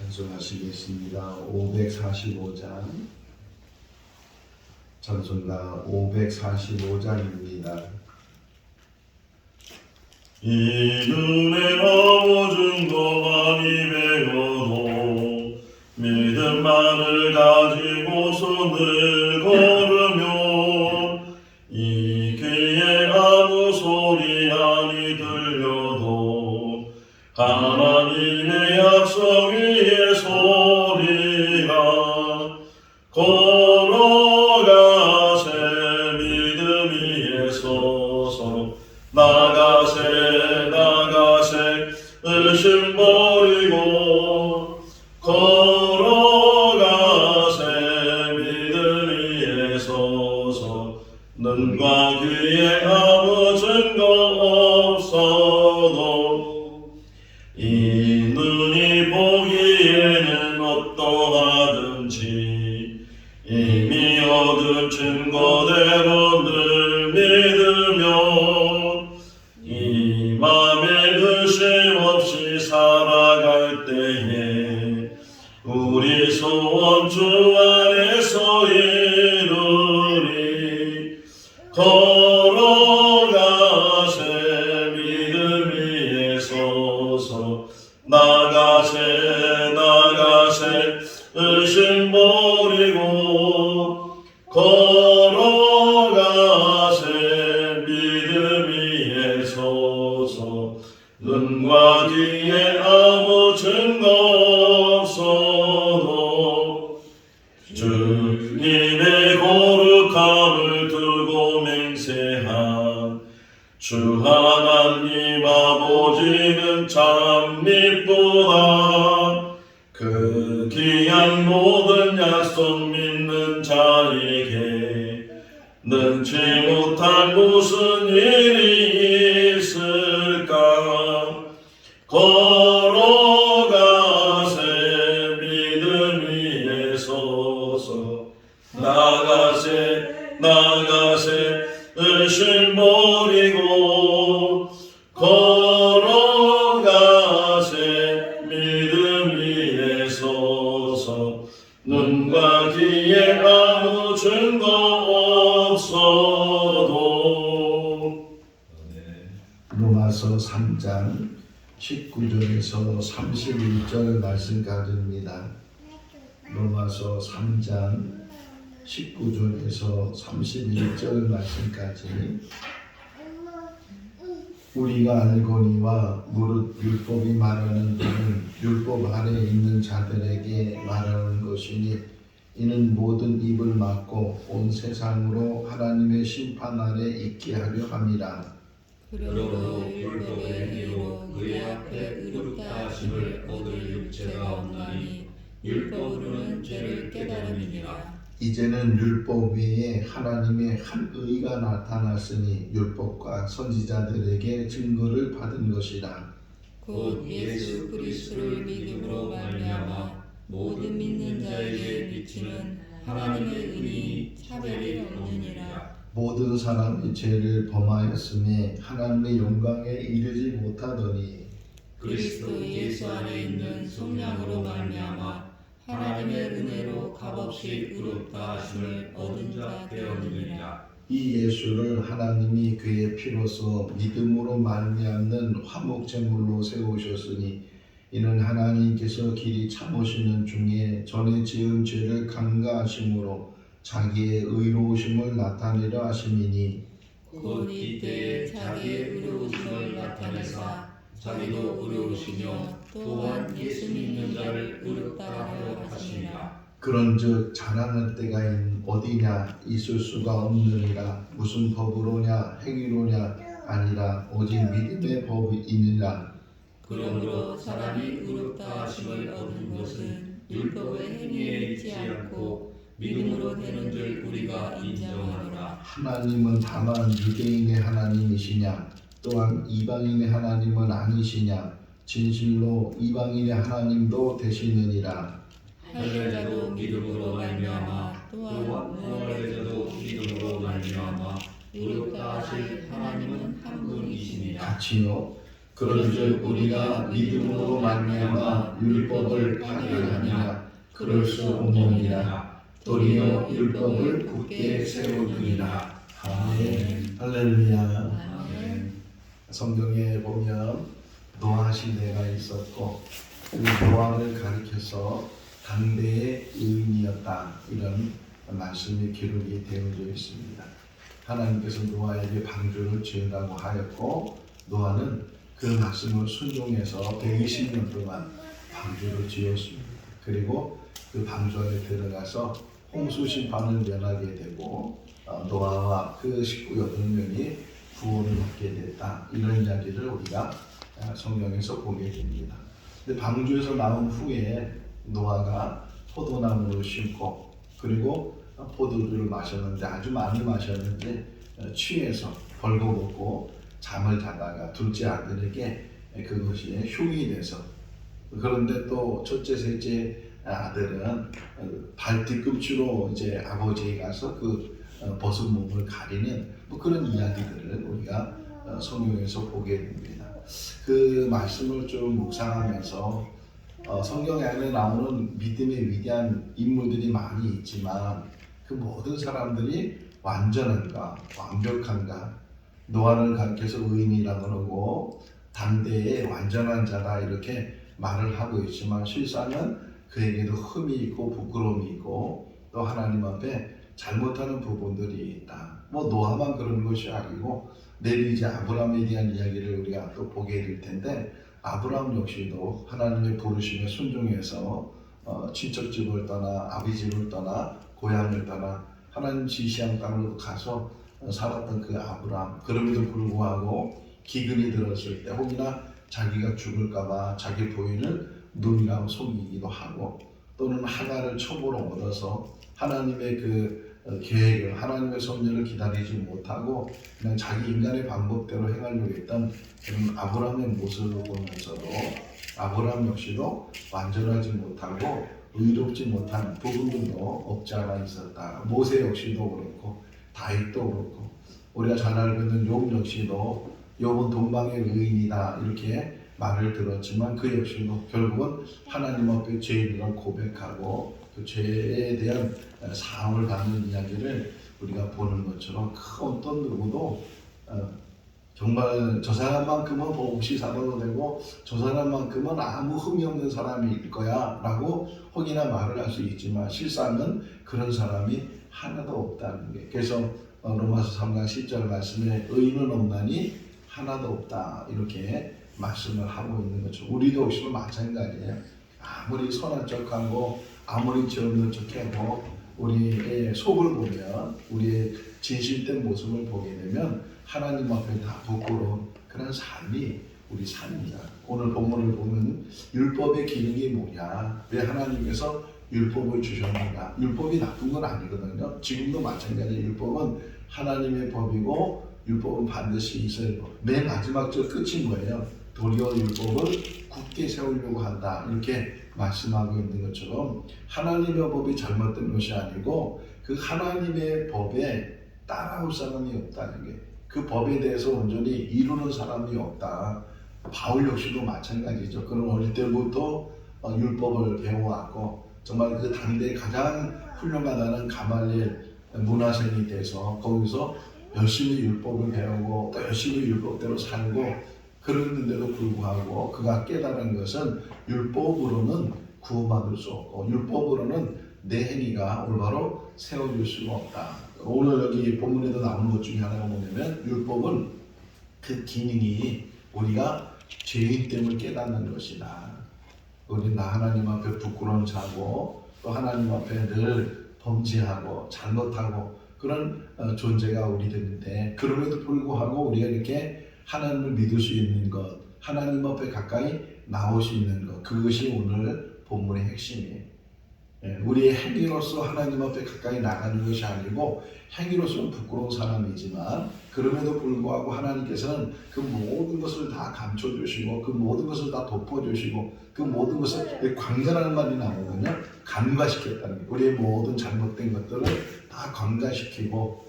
찬송하시겠습니다. 545장 찬송가 545장입니다. 이 눈에 아무증 동안이 배워도 믿음만을 가지고서 늘 걸으면 이 귀에 아무 소리 아니 들려도 하나님의 약속 위에 소리가 걸어가세 믿음 위에 서서 나가세 의심 버리고 걸어가세 믿음 위에 서서 눈과 귀에 아무 증거 없어도 이 눈이 보기에는 어떠하든지 이미 얻은 증거대로 늘 믿으면 이 맘에 의심 없이 살아갈 때에 우리 소원 주 안에서 이루리. 걸어가세 믿음 위에 서서 나가세 의심 버리고 걸어가세 믿음 위에 서서 눈과 귀에 아무 증거 없어도 주님의 거룩함을 두고 맹세한 주 하나님 아버지는 참 미쁘다. 그 귀한 모든 약속 믿는 자에게 능치 못할 무슨 일이 있을까. 걸어가세 믿음 위에 서서 나가세 의심 버리고 걸어가세 믿음 위에 서서 눈과 귀에 아무 증거 없어도. 로마서 3장 19절에서 31절 말씀까지입니다. 로마서 3장 19절에서 31절 말씀까지. 우리가 알거니와 무릇 율법이 말하는 바는 율법 아래 있는 자들에게 말하는 것이니 이는 모든 입을 막고 온 세상으로 하나님의 심판 아래 있게 하려 함이라. 그러므로 율법의 행위로 그의 앞에 의롭다 하심을 얻을 육체가 없나니 율법으로는 죄를 깨달음이니라. 이제는 율법 외에 하나님의 한 의가 나타났으니 율법과 선지자들에게 증거를 받은 것이라. 곧 예수 그리스도를 믿음으로 말미암아 모든 믿는 자에게 비치는 하나님의 은이 차별이 없느니라. 모든 사람이 죄를 범하였음에 하나님의 영광에 이르지 못하더니 그리스도 예수 안에 있는 속량으로 말미암아 하나님의 은혜로 값없이 의롭다 하심을 얻은 자 되었느니라. 이 예수를 하나님이 그의 피로써 믿음으로 말미암는 화목제물로 세우셨으니 이는 하나님께서 길이 참으시는 중에 전에 지은 죄를 간과하심으로 자기의 의로우심을 나타내려 하심이니 곧 이때에 자기의 의로우심을 나타내사 자기도 의로우시며 또한 예수 믿는 자를 의롭다 하려 하시니라. 그런즉 자랑할 때가 어디냐 있을 수가 없느니라. 무슨 법으로냐 행위로냐 아니라 오직 믿음의 법이니라. 그러므로 사람이 의롭다 하심을 얻은 것은 율법의 행위에 있지 않고 믿음으로 되는 줄 우리가 인정하노라. 하나님은 다만 유대인의 하나님이시냐 또한 이방인의 하나님은 아니시냐. 진실로 이방인의 하나님도 되시느니라. 할례자도 믿음으로 말미암아 또한 무할례자도 믿음으로 말미암아 의롭다 하실 하나님은 한 분이시니라. 같이요. 그런즉 우리가 믿음으로 말미암아 율법을 파괴하느냐 그럴 수 없느니라. 도리어 율법을 굳게 세우느니라. 아멘. 할렐루야. 성경에 보면 노아 시대가 있었고 그 노아를 가리켜서 당대의 의인이었다 이런 말씀이 기록이 되어져 있습니다. 하나님께서 노아에게 방주를 지으라고 하였고 노아는 그 말씀을 순종해서 120년 동안 방주를 지었습니다. 그리고 그 방주 안에 들어가서 홍수 심판을 면하게 되고 노아와 그 식구 8명이 구원을 얻게 됐다. 이런 이야기를 우리가 성경에서 보게 됩니다. 근데 방주에서 나온 후에 노아가 포도나무를 심고 그리고 포도주를 마셨는데 아주 많이 마셨는데 취해서 벌거벗고 잠을 자다가 둘째 아들에게 그것이 흉이 돼서 그런데 또 첫째 셋째 아들은 발 뒤꿈치로 이제 아버지에 가서 그 벗은 몸을 가리는 뭐 그런 이야기들을 우리가 성경에서 보게 됩니다. 그 말씀을 좀 묵상하면서 성경 안에 나오는 믿음의 위대한 인물들이 많이 있지만 그 모든 사람들이 완전한가 완벽한가 노아를 가리켜서 의인이라 그러고 당대의 완전한 자다 이렇게 말을 하고 있지만 실상은 그에게도 흠이 있고 부끄러움이 있고 또 하나님 앞에 잘못하는 부분들이 있다. 뭐 노아만 그런 것이 아니고 내일 이제 아브라함에 대한 이야기를 우리가 또 보게 될 텐데 아브라함 역시도 하나님의 부르심에 순종해서 친척집을 떠나 아비집을 떠나 고향을 떠나 하나님 지시한 땅으로 가서 살았던 그 아브라함 그럼에도 불구하고 기근이 들었을 때 혹이나 자기가 죽을까봐 자기 부인을 눈이라고 속이기도 하고 또는 하가를 첩으로 얻어서 하나님의 그 계획을 하나님의 섭리를 기다리지 못하고 그냥 자기 인간의 방법대로 행하려고 했던 그런 아브라함의 모습을 보면서도 아브라함 역시도 완전하지 못하고 의롭지 못한 부분들도 없지 않아 있었다. 모세 역시도 그렇고 다윗도 그렇고 우리가 잘 알고 있는 욥 역시도 욥은 동방의 의인이다 이렇게 말을 들었지만 그 역시도 결국은 하나님 앞에 죄를 고백하고 그 죄에 대한 사함을 받는 이야기를 우리가 보는 것처럼 그 어떤 누구도 정말 저 사람만큼은 없이 살아도 되고 저 사람만큼은 아무 흠이 없는 사람일 거야 라고 혹이나 말을 할 수 있지만 실상은 그런 사람이 하나도 없다는 게 그래서 로마서 3장 10절 말씀에 의인은 없나니 하나도 없다 이렇게 말씀을 하고 있는 거죠. 우리도 역시 마찬가지예요. 아무리 선한 척하고 아무리 죄 없는 척해도 우리의 속을 보면 우리의 진실된 모습을 보게 되면 하나님 앞에 다 부끄러운 그런 삶이 우리 삶이다. 오늘 본문을 보면 율법의 기능이 뭐냐? 왜 하나님께서 율법을 주셨는가? 율법이 나쁜 건 아니거든요. 지금도 마찬가지예요. 율법은 하나님의 법이고 율법은 반드시 있어야 법. 맨 마지막 절 끝이 뭐예요? 도리어 율법을 굳게 세우려고 한다. 이렇게 말씀하고 있는 것처럼 하나님의 법이 잘못된 것이 아니고 그 하나님의 법에 따라올 사람이 없다는 게 그 법에 대해서 온전히 이루는 사람이 없다. 바울 역시도 마찬가지죠. 그는 어릴 때부터 율법을 배워왔고 정말 그 당대에 가장 훌륭하다는 가말리엘 문화생이 돼서 거기서 열심히 율법을 배우고 또 열심히 율법대로 살고 그랬는데도 불구하고 그가 깨달은 것은 율법으로는 구원받을 수 없고 율법으로는 내 행위가 올바로 세워질 수가 없다. 오늘 여기 본문에도 나오는 것 중에 하나가 뭐냐면 율법은 그 기능이 우리가 죄인됨을 깨닫는 것이다. 우리 나 하나님 앞에 부끄러운 자고 또 하나님 앞에 늘 범죄하고 잘못하고 그런 존재가 우리들인데 그럼에도 불구하고 우리가 이렇게 하나님을 믿을 수 있는 것 하나님 앞에 가까이 나올 수 있는 것 그것이 오늘 본문의 핵심이에요. 우리의 행위로서 하나님 앞에 가까이 나가는 것이 아니고 행위로서는 부끄러운 사람이지만 그럼에도 불구하고 하나님께서는 그 모든 것을 다 감춰주시고 그 모든 것을 다 덮어주시고 그 모든 것을 관계라는 말이 나오거든요. 간과시켰다는 게 우리의 모든 잘못된 것들을 다 관과시키고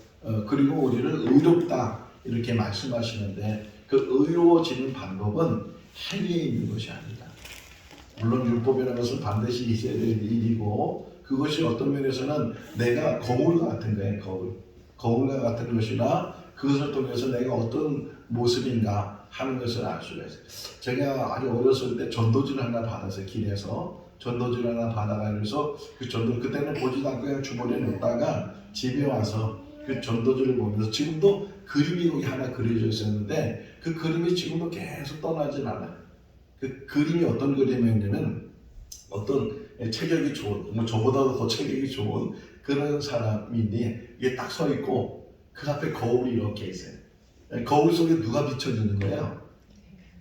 그리고 우리를 의롭다 이렇게 말씀하시는데 그 의로워지는 방법은 행위에 있는 것이 아니다. 물론 율법이라는 것은 반드시 있어야 될 일이고 그것이 어떤 면에서는 내가 거울과 같은 거예요. 거울과 같은 것이나 그것을 통해서 내가 어떤 모습인가 하는 것을 알 수가 있어요. 제가 아주 어렸을 때 전도지를 하나 받아서 길에서 전도지를 하나 받아가지고서 그 전도 그때는 보지도 않고 그냥 주머니에 넣다가 집에 와서 그 전도지를 보면서 지금도 그림이 거기 하나 그려져 있었는데 그 그림이 지금도 계속 떠나진 않아요. 그 그림이 어떤 그림이었냐면 어떤 체격이 좋은, 뭐 저보다도 더 체격이 좋은 그런 사람인데 이게 딱 서 있고 그 앞에 거울이 이렇게 있어요. 거울 속에 누가 비춰지는 거예요?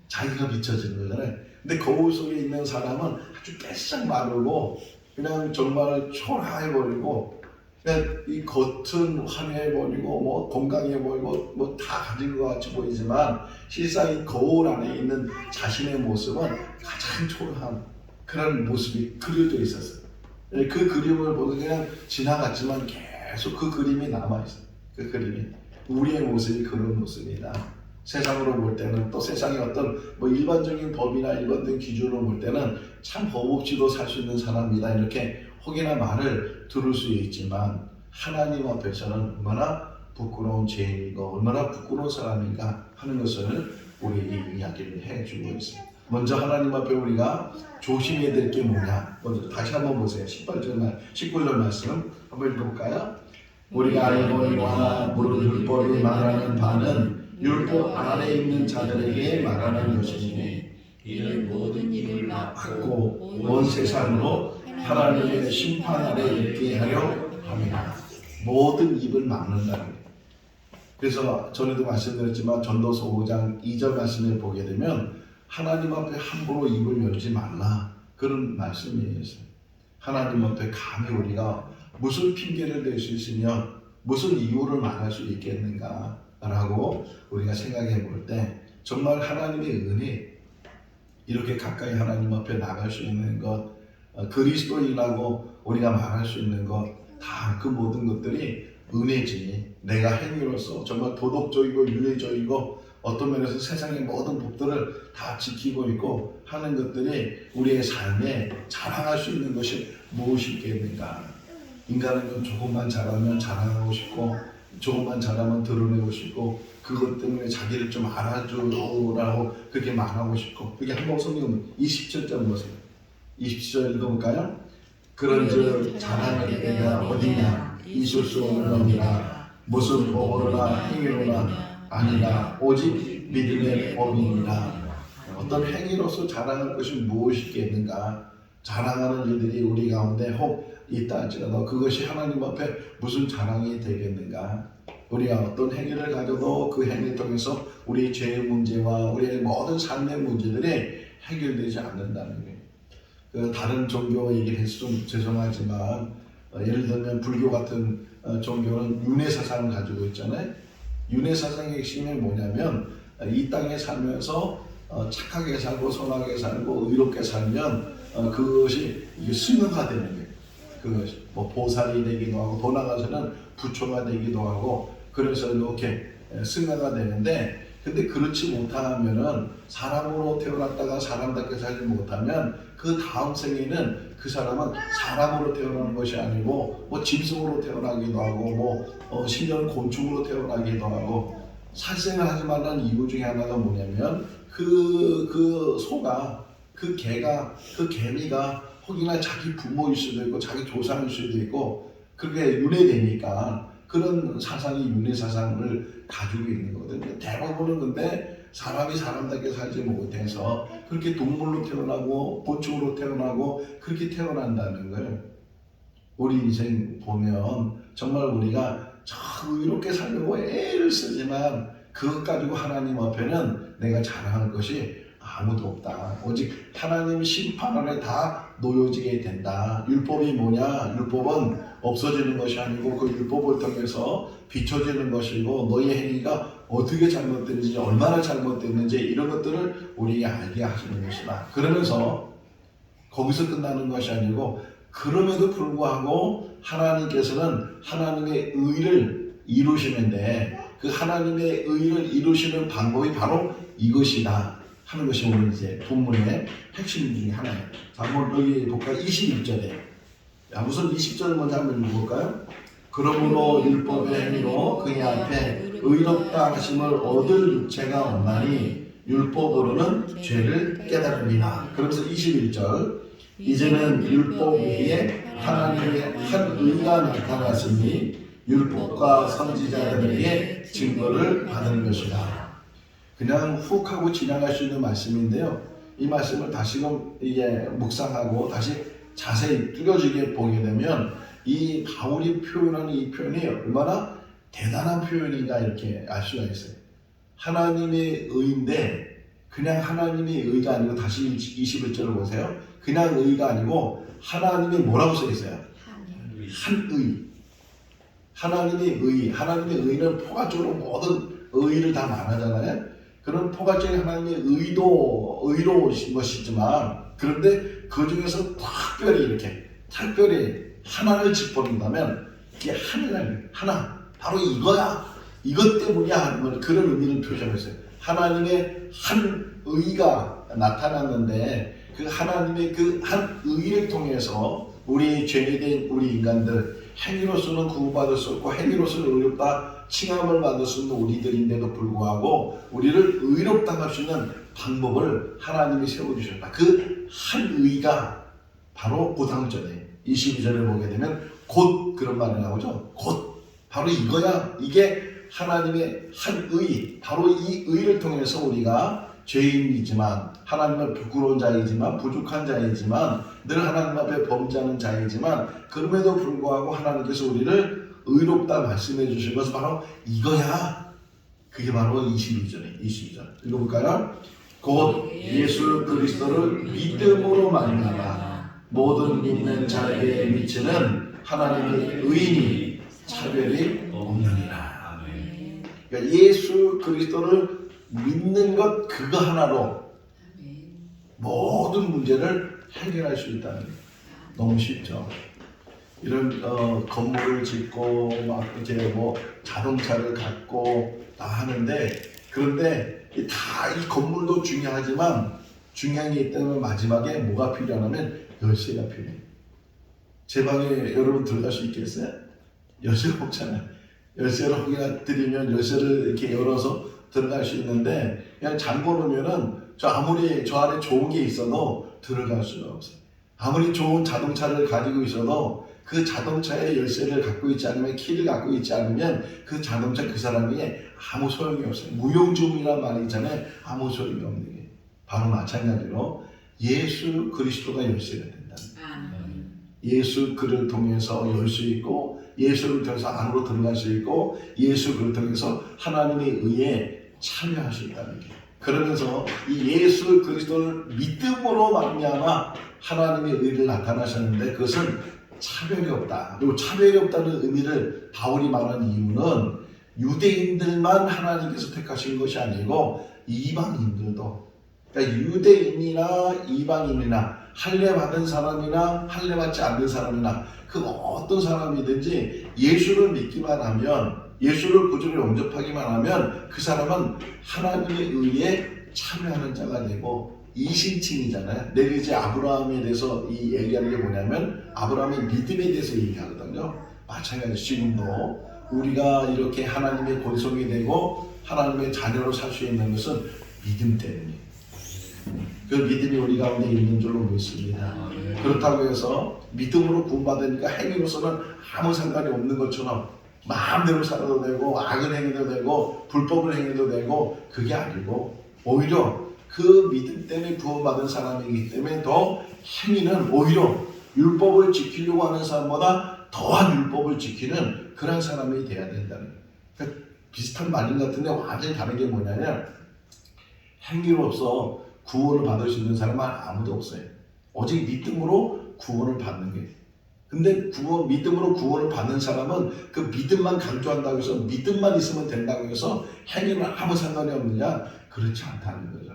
자기가 비춰지는 거잖아요. 근데 거울 속에 있는 사람은 아주 깨싹 마르고 그냥 정말 초라해버리고 그냥 이 겉은 화려해버리고 뭐 건강해버리고 뭐 다 가진 것 같이 보이지만 실상 이 거울 안에 있는 자신의 모습은 가장 초라한 그런 모습이 그려져 있었어요. 그 그림을 보고 그냥 지나갔지만 계속 그 그림이 남아있어요. 그 그림이 우리의 모습이 그런 모습이다. 세상으로 볼 때는 또 세상의 어떤 뭐 일반적인 법이나 일반적인 기준으로 볼 때는 참 법 없이도 살 수 있는 사람이다 이렇게 혹이나 말을 들을 수 있지만 하나님 앞에서는 얼마나 부끄러운 죄인이고 얼마나 부끄러운 사람인가 하는 것을 우리 이야기를 해주고 있습니다. 먼저 하나님 앞에 우리가 조심해야 될 게 뭐냐? 먼저 다시 한번 보세요. 19절 말씀 한번 읽어볼까요? 우리가 알거니와 무릇 율법이 말하는 바는 율법 안에 있는 자들에게 말하는 것이니 이는 모든 일을 받고 온 세상으로 하나님의 심판 아래 있게 하려 합니다. 모든 입을 막는다는 거예요. 그래서 전에도 말씀드렸지만 전도서 5장 2절 말씀을 보게 되면 하나님 앞에 함부로 입을 열지 말라 그런 말씀이 있어요. 하나님 앞에 감히 우리가 무슨 핑계를 댈 수 있으며 무슨 이유를 말할 수 있겠는가 라고 우리가 생각해 볼 때 정말 하나님의 은혜 이렇게 가까이 하나님 앞에 나갈 수 있는 것 그리스도인이라고 우리가 말할 수 있는 것 다 그 모든 것들이 은혜지. 내가 행위로서 정말 도덕적이고 윤회적이고 어떤 면에서 세상의 모든 법들을 다 지키고 있고 하는 것들이 우리의 삶에 자랑할 수 있는 것이 무엇이 있겠는가. 인간은 조금만 잘하면 자랑하고 싶고 조금만 잘하면 드러내고 싶고 그것 때문에 자기를 좀 알아주라고 그렇게 말하고 싶고 그게 한번 성경 27절 보세요. 27절 읽어볼까요? 그런즉 자랑할 때가 어디냐 있을 수 없는 겁니다. 무슨 법으로나 행위로나 아니라 오직 믿음의 법입니다. 어떤 행위로서 자랑할 것이 무엇이겠는가. 자랑하는 일들이 우리 가운데 혹 있다 할지라도 그것이 하나님 앞에 무슨 자랑이 되겠는가. 우리가 어떤 행위를 가져도 그 행위를 통해서 우리의 죄의 문제와 우리의 모든 삶의 문제들이 해결되지 않는다는 거예요. 다른 종교 얘기를 해서 좀 죄송하지만 예를 들면 불교 같은 종교는 윤회사상을 가지고 있잖아요. 윤회사상의 핵심이 뭐냐면 이 땅에 살면서 착하게 살고 선하게 살고 의롭게 살면 그것이 승화가 되는 거예요. 그것이 뭐 보살이 되기도 하고 더 나아가서는 부처가 되기도 하고 그래서 이렇게 승화가 되는데 근데 그렇지 못하면은 사람으로 태어났다가 사람답게 살지 못하면 그 다음 생에는 그 사람은 사람으로 태어나는 것이 아니고 뭐 짐승으로 태어나기도 하고 뭐 신전 곤충으로 태어나기도 하고 살생을 하지 말라는 이유 중에 하나가 뭐냐면 그 소가 그 개가 그 개미가 혹이나 자기 부모일 수도 있고 자기 조상일 수도 있고 그렇게 윤회되니까 그런 사상이 윤회 사상을 가지고 있는 거거든요. 대부분은 근데 사람이 사람답게 살지 못해서 그렇게 동물로 태어나고 곤충으로 태어나고 그렇게 태어난다는 거예요. 우리 인생 보면 정말 우리가 참 의롭게 살려고 애를 쓰지만 그것 가지고 하나님 앞에는 내가 자랑할 것이 아무도 없다. 오직 하나님 심판 아래 다 놓여지게 된다. 율법이 뭐냐? 율법은 없어지는 것이 아니고 그 율법을 통해서 비춰지는 것이고 너의 행위가 어떻게 잘못됐는지 얼마나 잘못됐는지 이런 것들을 우리에게 알게 하시는 것이다. 그러면서 거기서 끝나는 것이 아니고 그럼에도 불구하고 하나님께서는 하나님의 의를 이루시는데 그 하나님의 의를 이루시는 방법이 바로 이것이다 하는 것이 오늘 이제 본문의 핵심 중에 하나예요. 자, 한번 여기 볼까요? 21절에. 우선 20절 먼저 한번 읽어볼까요? 그러므로 율법의 행위로 그의 앞에 의롭다 하심을 얻을 육체가 없나니 율법으로는 죄를 깨달음이나. 그러면서 21절 이제는 율법 위에 하나님의 한 의가 나타났으니 율법과 선지자들에게 증거를 받은 것이다. 그냥 훅 하고 지나갈 수 있는 말씀인데요. 이 말씀을 다시금 이제 묵상하고 다시 자세히 뚜겨지게 보게 되면 이 바울이 표현하는 이 표현이 얼마나 대단한 표현인가 이렇게 알 수가 있어요. 하나님의 의인데 그냥 하나님의 의가 아니고 다시 21절을 보세요. 그냥 의가 아니고 하나님의 뭐라고 써 있어요? 한 의. 하나님의 의. 하나님의 의는 포괄적으로 모든 의를 다 말하잖아요. 그런 포괄적인 하나님의 의로우신 것이지만 그런데 그 중에서 특별히 하나를 짚어본다면 이게 하나 바로 이거야 이것 때문이야 하는 그런 의미를 표현했어요. 하나님의 한 의가 나타났는데 그 하나님의 그 한 의를 통해서 우리 죄인된 우리 인간들 행위로서는 구원받을 수 없고 행위로서는 의롭다 칭함을 받을 수 있는 우리들인데도 불구하고 우리를 의롭다 할 수 있는 방법을 하나님이 세워주셨다. 그 한 의가 바로 그 다음 절에 22절을 보게 되면 곧 그런 말이 나오죠. 곧 바로 이거야. 이게 하나님의 한 의, 바로 이 의를 통해서 우리가 죄인이지만 하나님을 부끄러운 자이지만 부족한 자이지만 늘 하나님 앞에 범죄하는 자이지만 그럼에도 불구하고 하나님께서 우리를 의롭다 말씀해 주신 것은 바로 이거야. 그게 바로 22절 읽어볼까요? 곧 예수 그리스도를 믿음으로 말미암아 모든 믿는 자에게 미치는 하나님의 의인이 차별이 없느니라. 그러니까 예수 그리스도를 믿는 것 그거 하나로 모든 문제를 해결할 수 있다는 게 너무 쉽죠. 이런 건물을 짓고 막 이제 뭐 자동차를 갖고 다 하는데 그런데 다 이 건물도 중요하지만 중요한 게 있다면 마지막에 뭐가 필요하냐면 열쇠가 필요해요. 제 방에 여러분 들어갈 수 있겠어요? 열쇠가 없잖아요. 열쇠를 혹이나 드리면 열쇠를 이렇게 열어서 들어갈 수 있는데 그냥 잠궈 놓으면은 아무리 저 안에 좋은 게 있어도 들어갈 수가 없어요. 아무리 좋은 자동차를 가지고 있어도 그 자동차의 열쇠를 갖고 있지 않으면 키를 갖고 있지 않으면 그 자동차 그 사람이 아무 소용이 없어요. 무용지물이란 말이 있잖아요. 아무 소용이 없는 게 바로 마찬가지로 예수 그리스도가 열쇠가 된다. 예수 그를 통해서 열 수 있고 예수를 통해서 안으로 들어갈 수 있고 예수 그를 통해서 하나님의 의에 참여할 수 있다는 게 그러면서 이 예수 그리스도를 믿음으로 말미암아 하나님의 의를 나타나셨는데 그것은 차별이 없다. 그리고 차별이 없다는 의미를 바울이 말하는 이유는 유대인들만 하나님께서 택하신 것이 아니고 이방인들도 그러니까 유대인이나 이방인이나 할례 받은 사람이나 할례 받지 않는 사람이나 그 어떤 사람이든지 예수를 믿기만 하면 예수를 구주로 영접하기만 하면 그 사람은 하나님의 의에 참여하는 자가 되고 이신칭이잖아요. 내가 이제 아브라함에 대해서 이 얘기하는 게 뭐냐면 아브라함의 믿음에 대해서 얘기하거든요. 마찬가지로 지금도 우리가 이렇게 하나님의 권속이 되고 하나님의 자녀로 살 수 있는 것은 믿음 때문이에요. 그 믿음이 우리 가운데 있는 줄로 믿습니다. 그렇다고 해서 믿음으로 구원받으니까 행위로서는 아무 상관이 없는 것처럼 마음대로 살아도 되고 악을 행해도 되고 불법을 행해도 되고 그게 아니고 오히려 그 믿음 때문에 구원받은 사람이기 때문에 더 행위는 오히려 율법을 지키려고 하는 사람보다 더한 율법을 지키는 그런 사람이 돼야 된다는 거예요. 그러니까 비슷한 말인 것 같은데 완전히 다른 게 뭐냐면 행위로서 구원을 받을 수 있는 사람은 아무도 없어요. 오직 믿음으로 구원을 받는 게. 근데 믿음으로 구원을 받는 사람은 그 믿음만 강조한다고 해서 믿음만 있으면 된다고 해서 행위는 아무 상관이 없느냐? 그렇지 않다는 거죠.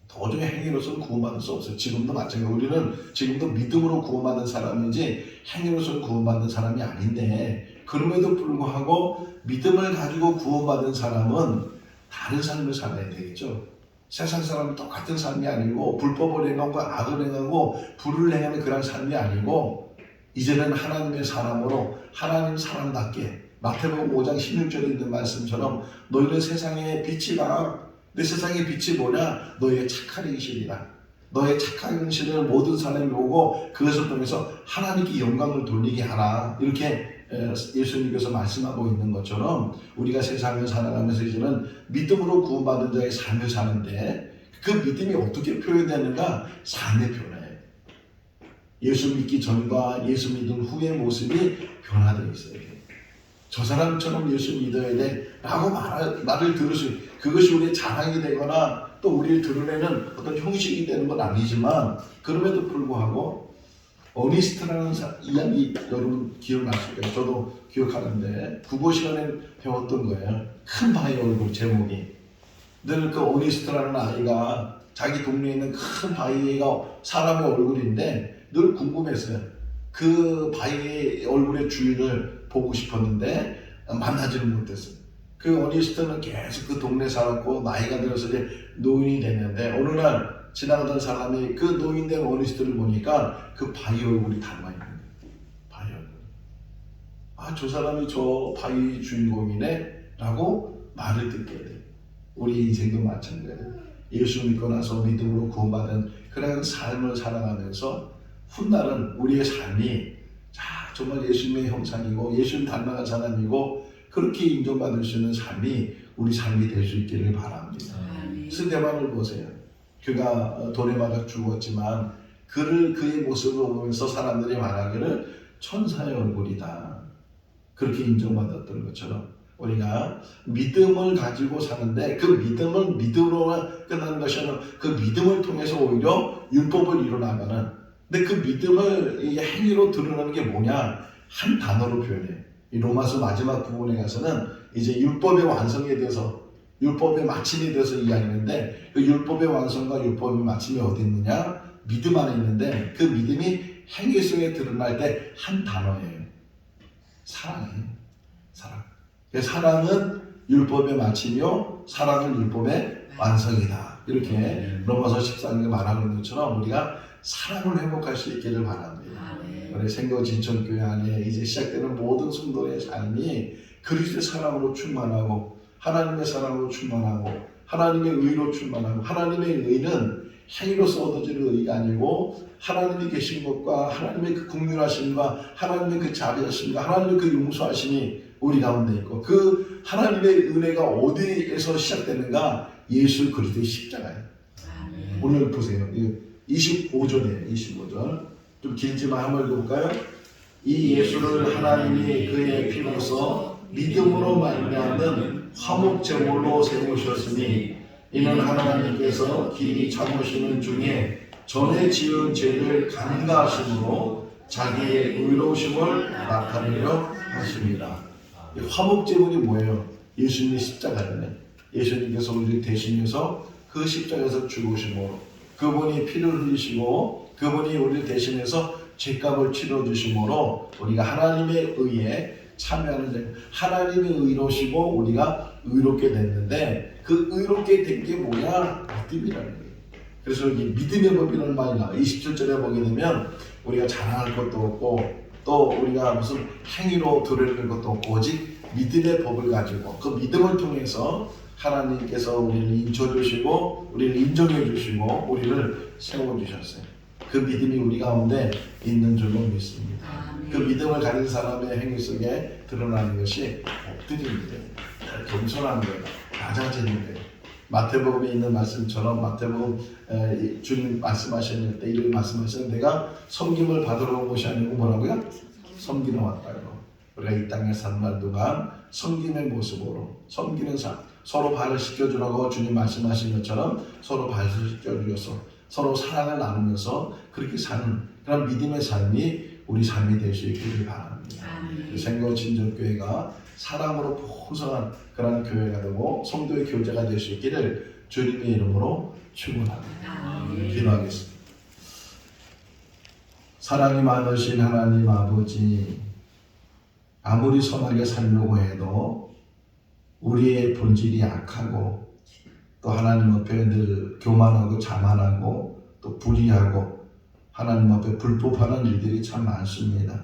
도저히 행위로서는 구원받을 수 없어요. 지금도 마찬가지로 우리는 지금도 믿음으로 구원받은 사람이지 행위로서는 구원받는 사람이 아닌데 그럼에도 불구하고 믿음을 가지고 구원받은 사람은 다른 삶을 살아야 되겠죠. 세상 사람은 똑같은 삶이 아니고 불법을 행하고 악을 행하고 불을 행하는 그런 삶이 아니고 이제는 하나님의 사람으로 하나님 사람답게 마태복음 5장 16절에 있는 말씀처럼 너희는 세상의 빛이다. 내 세상의 빛이 뭐냐? 너희의 착한 행실이다. 너의 착한 행실을 모든 사람이 보고 그것을 통해서 하나님께 영광을 돌리게 하라. 이렇게 예수님께서 말씀하고 있는 것처럼 우리가 세상을 살아가면서 이제는 믿음으로 구원받은 자의 삶을 사는데 그 믿음이 어떻게 표현되는가? 삶의 변화예요. 예수 믿기 전과 예수 믿은 후의 모습이 변화되어 있어요. 저 사람처럼 예수 믿어야 돼 라고 말을 들을 수 있어요. 그것이 우리의 자랑이 되거나 또 우리를 드러내는 어떤 형식이 되는 건 아니지만 그럼에도 불구하고 어니스트라는 이야기 여러분 기억나실 거예요. 저도 기억하는데 국어 시간에 배웠던 거예요. 큰 바위 얼굴 제목이. 늘 그 어니스트라는 아이가 자기 동네에 있는 큰 바위가 사람의 얼굴인데 늘 궁금했어요. 그 바위의 얼굴의 주인을 보고 싶었는데 만나지는 못했어요. 그 어니스트는 계속 그 동네에 살았고 나이가 들어서 이제 노인이 됐는데 어느 날 지나가던 사람이 그 노인된 어니스트를 보니까 그 바위 얼굴이 닮아있는 거예요. 바위 얼굴. 아, 저 사람이 저 바위 주인공이네 라고 말을 듣게 돼요. 우리 인생도 마찬가지예요. 예수 믿고 나서 믿음으로 구원받은 그런 삶을 살아가면서 훗날은 우리의 삶이 정말 예수님의 형상이고 예수님 닮아간 사람이고 그렇게 인정받을 수 있는 삶이 우리 삶이 될 수 있기를 바랍니다. 스데반을 보세요. 그가 돌에 맞아 죽었지만 그의 모습을 보면서 사람들이 말하기를 천사의 얼굴이다. 그렇게 인정받았던 것처럼 우리가 믿음을 가지고 사는데 그 믿음을 믿음으로 끝나는 것이 아니라 그 믿음을 통해서 오히려 율법을 이뤄나가는 근데 그 믿음을 행위로 드러나는 게 뭐냐? 한 단어로 표현해요. 이 로마서 마지막 부분에 가서는 이제 율법의 완성에 대해서 율법의 마침에 대해서 이야기하는데 그 율법의 완성과 율법의 마침이 어디 있느냐? 믿음 안에 있는데 그 믿음이 행위 속에 드러날 때 한 단어예요. 사랑이에요. 사랑. 사랑은 율법의 마침이요 사랑은 율법의 완성이다. 이렇게 로마서 14장에 말하고 있는 것처럼 우리가 사랑을 회복할 수 있기를 바랍니다. 우리 생거진천교회 안에 이제 시작되는 모든 성도의 삶이 그리스도의 사랑으로 충만하고 하나님의 사랑으로 충만하고 하나님의 의로 충만하고 하나님의 의는 행위로서 얻어지는 의가 아니고 하나님이 계신 것과 하나님의 그 긍휼하심과 하나님의 그 자비하심과 하나님의 그 용서하심이 우리 가운데 있고 그 하나님의 은혜가 어디에서 시작되는가? 예수 그리스도의 십자가예요. 오늘 보세요. 25절이에요. 25절. 좀 길지만 한번 읽어볼까요? 이 예수를 하나님이 그의 피로써 믿음으로 말미암는 화목제물로 세우셨으니 이는 하나님께서 길이 참으시는 중에 전에 지은 죄를 간과하심으로 자기의 의로우심을 나타내려 하십니다. 화목제물이 뭐예요? 예수님의 십자가잖아요. 예수님께서 우리를 대신해서 그 십자가에서 죽으심으로 그분이 피를 흘리시고 그분이 우리를 대신해서 죄값을 치러주심으로 우리가 하나님의 의에 참여하는 자 하나님의 의로시고 우리가 의롭게 됐는데 그 의롭게 된 게 뭐냐? 믿음이라는 거예요. 그래서 이 믿음의 법이라는 말이 나와요. 27절에 보게 되면 우리가 자랑할 것도 없고 또 우리가 무슨 행위로 드러낼 것도 없고 오직 믿음의 법을 가지고 그 믿음을 통해서 하나님께서 우리를 인쳐주시고 우리를 인정해 주시고 우리를 세워주셨어요. 그 믿음이 우리 가운데 있는 줄로 믿습니다. 그 믿음을 가진 사람의 행위 속에 드러나는 것이 엎드리는 거예요. 겸손한 거예요. 낮아지는 거예요. 마태복음에 있는 말씀처럼 마태복음 주님 말씀하셨을 때 이렇게 말씀하셨는데 내가 섬김을 받으러 온 것이 아니고 뭐라고요? 섬기러 왔다고. 우리가 이 땅에 사는 날 동안 섬김의 모습으로 섬기는 삶 서로 발을 씻겨주라고 주님 말씀하신 것처럼 서로 발을 씻겨주셔서 서로 사랑을 나누면서 그렇게 사는 그런 믿음의 삶이 우리 삶이 될 수 있기를 바랍니다. 생거진전교회가 사랑으로 풍성한 그런 교회가 되고 성도의 교제가 될 수 있기를 주님의 이름으로 축원합니다. 기도하겠습니다. 사랑이 많으신 하나님 아버지, 아무리 선하게 살려고 해도 우리의 본질이 약하고 또 하나님 앞에 늘 교만하고 자만하고 또 불의하고 하나님 앞에 불법하는 일들이 참 많습니다.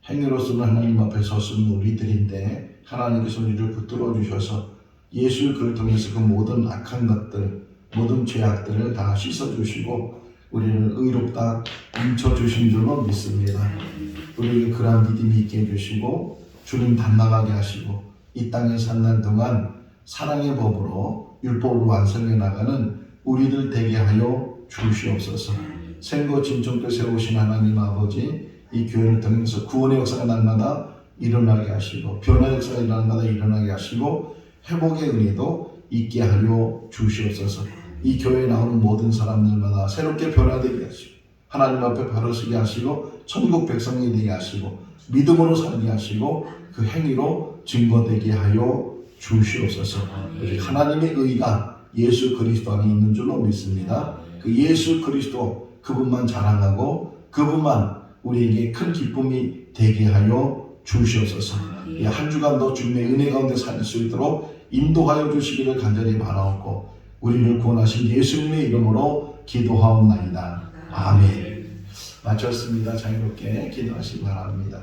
행위로서는 하나님 앞에 섰은 우리들인데 하나님께서 우리를 붙들어 주셔서 예수 그를 통해서 그 모든 악한 것들, 모든 죄악들을 다 씻어주시고 우리를 의롭다 인쳐주신 줄로 믿습니다. 우리에게 그러한 믿음이 있게 해주시고 주님 닮아가게 하시고 이 땅에 사는 동안 사랑의 법으로 율법을 완성해 나가는 우리들 되게 하여 주시옵소서. 생고 진정께 세우신 하나님 아버지, 이 교회를 통해서 구원의 역사가 날마다 일어나게 하시고 변화의 역사가 날마다 일어나게 하시고 회복의 은혜도 있게 하여 주시옵소서. 이 교회에 나오는 모든 사람들마다 새롭게 변화되게 하시고 하나님 앞에 바로 서게 하시고 천국 백성이 되게 하시고 믿음으로 살게 하시고 그 행위로 증거되게 하여 주시옵소서. 하나님의 의가 예수 그리스도 안에 있는 줄로 믿습니다. 그 예수 그리스도 그분만 자랑하고 그분만 우리에게 큰 기쁨이 되게 하여 주시옵소서. 이 한 주간도 주님의 은혜 가운데 살 수 있도록 인도하여 주시기를 간절히 바라옵고 우리를 구원하신 예수님의 이름으로 기도하옵나이다. 아멘. 마쳤습니다. 자유롭게 기도하시기 바랍니다.